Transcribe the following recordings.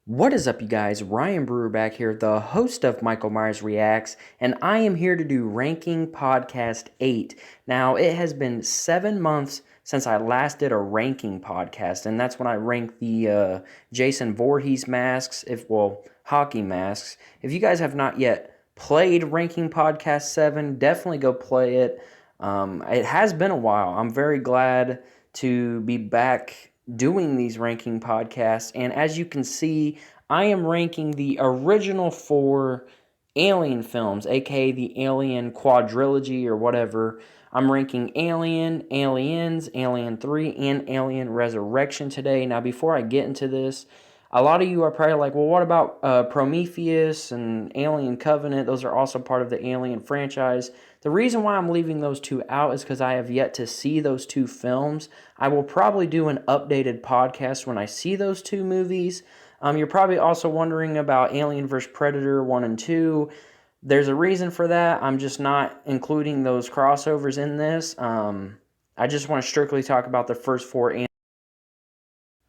What is up, you guys? Ryan Brewer back here, the host of Michael Myers Reacts, and I am here to do Ranking Podcast 8. Now, it has been 7 months since I last did a ranking podcast, and that's when I ranked the Jason Voorhees masks, hockey masks. If you guys have not yet played Ranking Podcast 7, definitely go play it. It has been a while. I'm very glad to be back doing these ranking podcasts, and as you can see, I am ranking the original 4 Alien films, aka the Alien Quadrilogy or whatever. I'm ranking Alien, Aliens, Alien 3, and Alien Resurrection today. Now, before I get into this, a lot of you are probably like, well, what about Prometheus and Alien Covenant? Those are also part of the Alien franchise. The reason why I'm leaving those two out is because I have yet to see those two films. I will probably do an updated podcast when I see those two movies. You're probably also wondering about Alien vs. Predator 1 and 2. There's a reason for that. I'm just not including those crossovers in this. I just want to strictly talk about the first 4.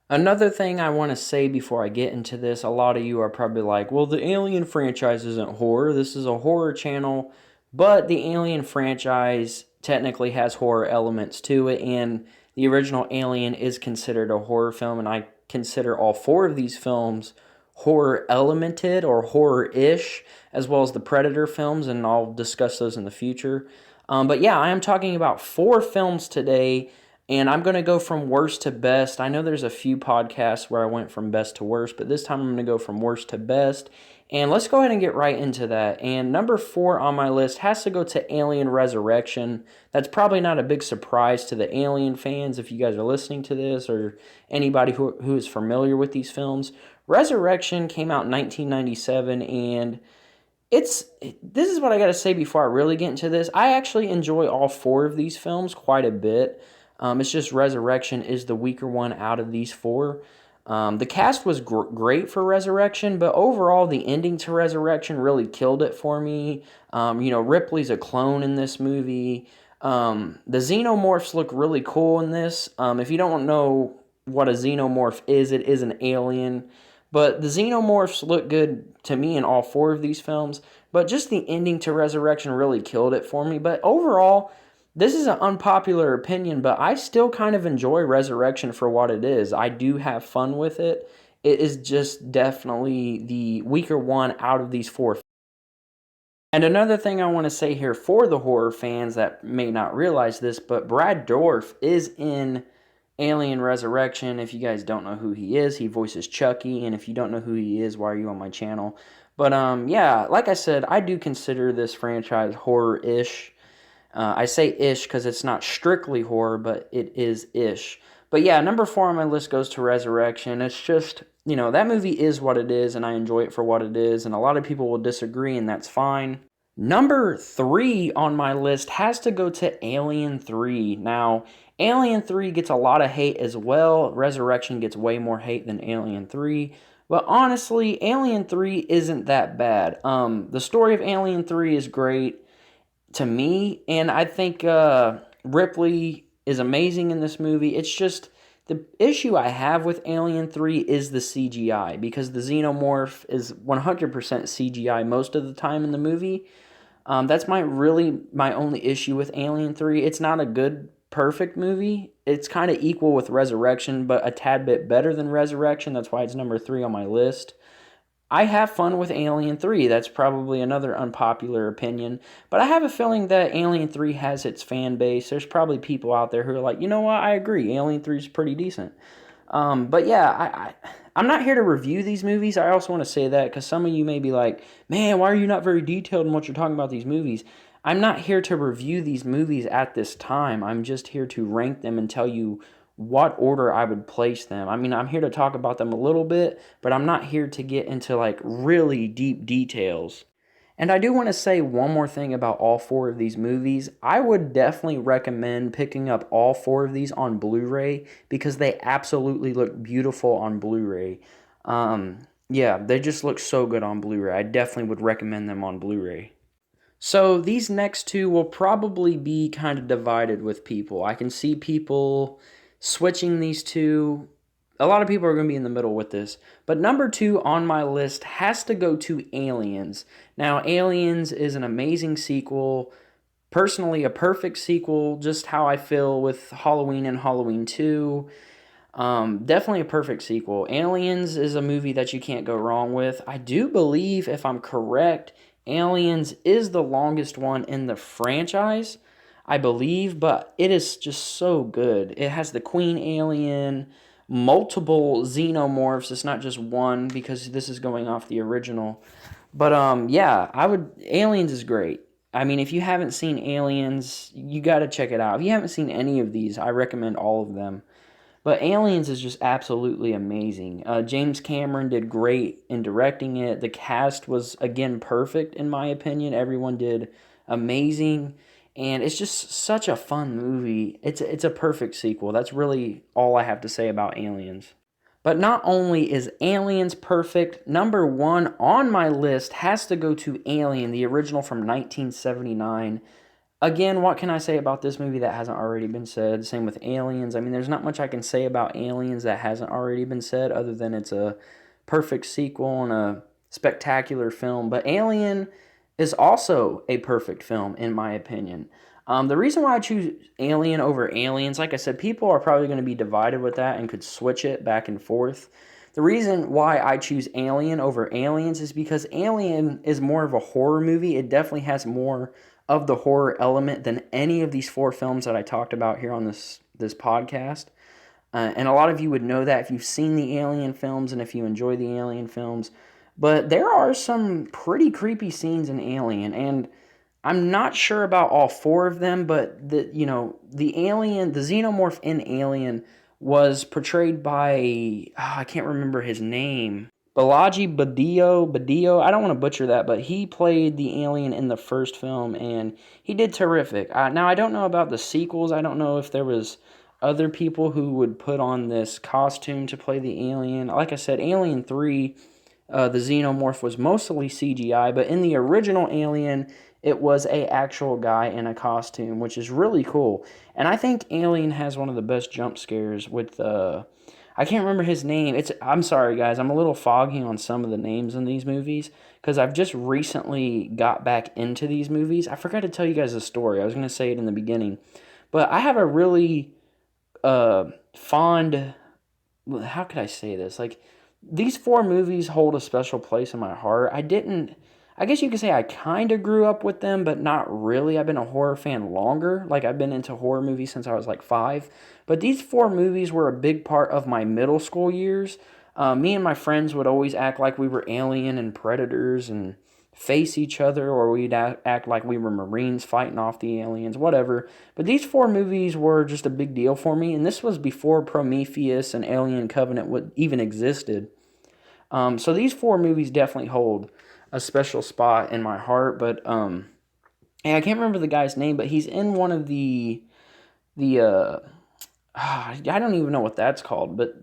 Another thing I want to say before I get into this, a lot of you are probably like, well, the Alien franchise isn't horror. This is a horror channel, but the Alien franchise technically has horror elements to it, and the original Alien is considered a horror film, and I consider all 4 of these films horror elemented or horror-ish, as well as the Predator films, and I'll discuss those in the future. But yeah, I am talking about 4 films today, and I'm going to go from worst to best. I know there's a few podcasts where I went from best to worst, but this time I'm going to go from worst to best. And let's go ahead and get right into that. And number 4 on my list has to go to Alien Resurrection. That's probably not a big surprise to the Alien fans if you guys are listening to this or anybody who is familiar with these films. Resurrection came out in 1997, and this is what I got to say before I really get into this. I actually enjoy all 4 of these films quite a bit. It's just Resurrection is the weaker one out of these 4. The cast was great for Resurrection, but overall, the ending to Resurrection really killed it for me. Ripley's a clone in this movie. The xenomorphs look really cool in this. If you don't know what a xenomorph is, it is an alien. But the xenomorphs look good to me in all 4 of these films. But just the ending to Resurrection really killed it for me. But overall, this is an unpopular opinion, but I still kind of enjoy Resurrection for what it is. I do have fun with it. It is just definitely the weaker one out of these 4. And another thing I want to say here for the horror fans that may not realize this, but Brad Dourif is in Alien Resurrection. If you guys don't know who he is, he voices Chucky, and if you don't know who he is, why are you on my channel? But yeah, like I said, I do consider this franchise horror-ish. I say ish because it's not strictly horror, but it is ish. But yeah, number 4 on my list goes to Resurrection. It's just, that movie is what it is, and I enjoy it for what it is, and a lot of people will disagree, and that's fine. Number 3 on my list has to go to Alien 3. Now, Alien 3 gets a lot of hate as well. Resurrection gets way more hate than Alien 3. But honestly, Alien 3 isn't that bad. The story of Alien 3 is great to me, and I think Ripley is amazing in this movie. It's just the issue I have with Alien 3 is the CGI, because the xenomorph is 100% CGI most of the time in the movie. That's my only issue with Alien 3. It's not a good, perfect movie. It's kind of equal with Resurrection, but a tad bit better than Resurrection. That's why it's number 3 on my list. I have fun with Alien 3. That's probably another unpopular opinion. But I have a feeling that Alien 3 has its fan base. There's probably people out there who are like, you know what, I agree. Alien 3 is pretty decent. But yeah, I'm not here to review these movies. I also want to say that because some of you may be like, man, why are you not very detailed in what you're talking about these movies? I'm not here to review these movies at this time. I'm just here to rank them and tell you what order I would place them. I mean, I'm here to talk about them a little bit, but I'm not here to get into like really deep details. And I do want to say one more thing about all 4 of these movies. I would definitely recommend picking up all 4 of these on Blu-ray because they absolutely look beautiful on Blu-ray. Yeah, they just look so good on Blu-ray. I definitely would recommend them on Blu-ray. So these next 2 will probably be kind of divided with people. I can see people switching these 2 a lot of people are going to be in the middle with this. But number 2 on my list has to go to Aliens. Now, Aliens is an amazing sequel. Personally, a perfect sequel, just how I feel with Halloween and Halloween 2. Definitely a perfect sequel. Aliens is a movie that you can't go wrong with. I do believe, if I'm correct, Aliens is the longest one in the franchise, I believe, but it is just so good. It has the Queen Alien, multiple xenomorphs. It's not just one because this is going off the original. But yeah, Aliens is great. I mean, if you haven't seen Aliens, you got to check it out. If you haven't seen any of these, I recommend all of them. But Aliens is just absolutely amazing. James Cameron did great in directing it. The cast was, again, perfect in my opinion. Everyone did amazing. And it's just such a fun movie. It's a perfect sequel. That's really all I have to say about Aliens. But not only is Aliens perfect, number 1 on my list has to go to Alien, the original from 1979. Again, what can I say about this movie that hasn't already been said? Same with Aliens. I mean, there's not much I can say about Aliens that hasn't already been said, other than it's a perfect sequel and a spectacular film. But Alien is also a perfect film, in my opinion. The reason why I choose Alien over Aliens, like I said, people are probably going to be divided with that and could switch it back and forth. The reason why I choose Alien over Aliens is because Alien is more of a horror movie. It definitely has more of the horror element than any of these 4 films that I talked about here on this podcast. And a lot of you would know that if you've seen the Alien films and if you enjoy the Alien films. But there are some pretty creepy scenes in Alien, and I'm not sure about all 4 of them, but the alien, the xenomorph in Alien was portrayed by, I can't remember his name. Badillo. I don't want to butcher that, but he played the alien in the first film, and he did terrific. Now, I don't know about the sequels. I don't know if there was other people who would put on this costume to play the alien. Like I said, Alien 3, the xenomorph was mostly CGI, but in the original Alien, it was a actual guy in a costume, which is really cool. And I think Alien has one of the best jump scares with I can't remember his name. I'm sorry guys, I'm a little foggy on some of the names in these movies because I've just recently got back into these movies. I forgot to tell you guys a story. I was going to say it in the beginning. But I have a really fond, how could I say this? Like, these 4 movies hold a special place in my heart. I guess you could say I kind of grew up with them, but not really. I've been a horror fan longer. Like, I've been into horror movies since I was like 5. But these 4 movies were a big part of my middle school years. Me and my friends would always act like we were alien and predators and face each other, or we'd act like we were Marines fighting off the aliens, whatever. But these 4 movies were just a big deal for me, and this was before Prometheus and Alien Covenant even existed. So these 4 movies definitely hold a special spot in my heart. But I can't remember the guy's name, but he's in one of the I don't even know what that's called. But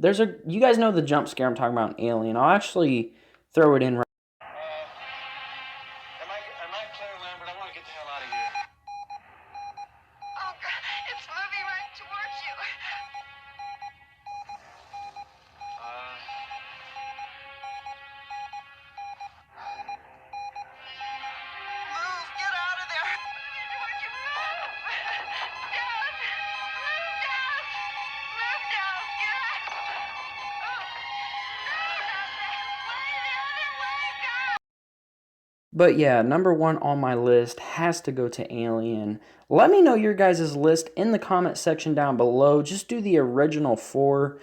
you guys know the jump scare I'm talking about in Alien. I'll actually throw it in right. Am I clear, Lambert? I want to get the hell out of here. Oh, God, it's moving right towards you. Move, get out of there. Moving towards you, move. Down, move down. Move down, get out. Oh, no, not that way, the other way, go. But yeah, number 1 on my list has to go to Alien. Let me know your guys' list in the comment section down below. Just do the original 4,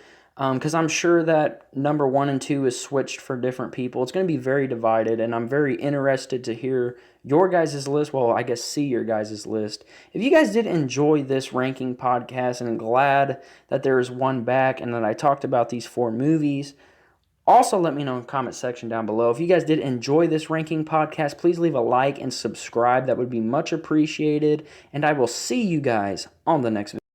because I'm sure that number 1 and 2 is switched for different people. It's going to be very divided, and I'm very interested to hear your guys' list. Well, I guess see your guys' list. If you guys did enjoy this ranking podcast, and I'm glad that there is one back and that I talked about these 4 movies, also, let me know in the comment section down below. If you guys did enjoy this ranking podcast, please leave a like and subscribe. That would be much appreciated. And I will see you guys on the next video.